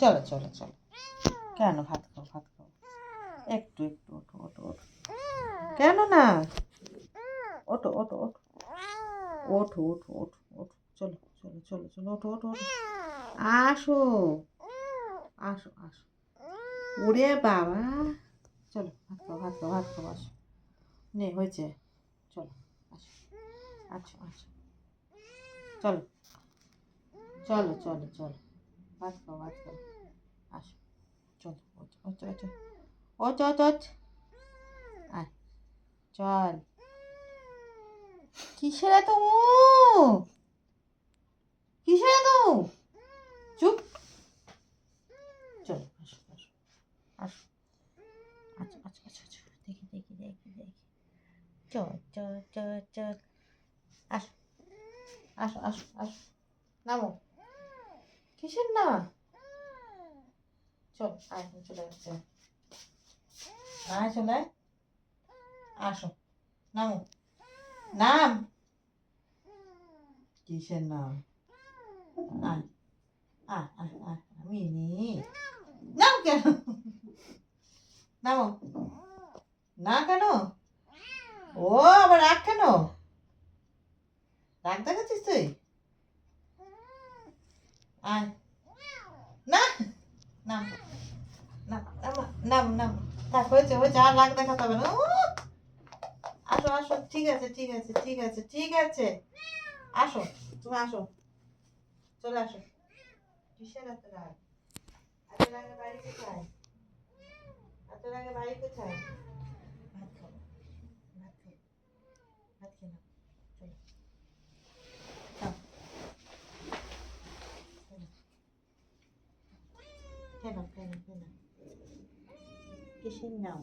চলো চলো চলো, কেন ভাত খাও ভাত খাও, একটু একটু ওঠো ওঠো ওঠো, কেন না, ওঠো ওঠো ওঠো ওঠো ওঠো ওঠো ওঠো, চলো চলো চলো চলো, ওঠো ওঠো ওঠো, আসো আসো আসো, ওরে বাবা, চলো ভাত খাও ভাত খাও ভাত খাও, আসো, নে হয়েছে, চলো আসো, আচ্ছা আচ্ছা, চলো চলো চলো চলো, ভাত খাও ভাত খাও, আসো, চলো ওঠো ওঠো ওঠো ওঠ ওঠ ওঠ, আয়, চল, কিসের এত কিসের এত চুপ, চলো আসো আসো আসো, আচ্ছা আচ্ছা আচ্ছা আচ্ছা, দেখি দেখি দেখি দেখি, চল চল চল চল, আসো আসো আসো আসো, নামো, কিসের না, চল আয় চলে আসছে, আয় চলে আয়, আসো, নামো, নাম, কিসের নাম, আয় আয় আয় আয়, মিনি, নাম কেন, নামো, না কেন, ও আবার রাগ কেন, রাগ দেখাচ্ছিস তুই, আয়, না, নাম, নাম নাম নাম নাম, থাক হয়েছে হয়েছে, আর রাগ দেখাতে হবে না, আসো আসো, ঠিক আছে ঠিক আছে ঠিক আছে ঠিক আছে, আসো, তুমি আসো, চলে আসো, কিসের এত রাগ, এত রাগে বাড়ি কোথায়, এত রাগে বাড়ি কোথায়, ভাত খাও ভাত খাও, ভাত খেয়ে নাও, চলো, খাও, খেয়ে নাও খেয়ে নাও খেয়ে নাও, কিসের নাও,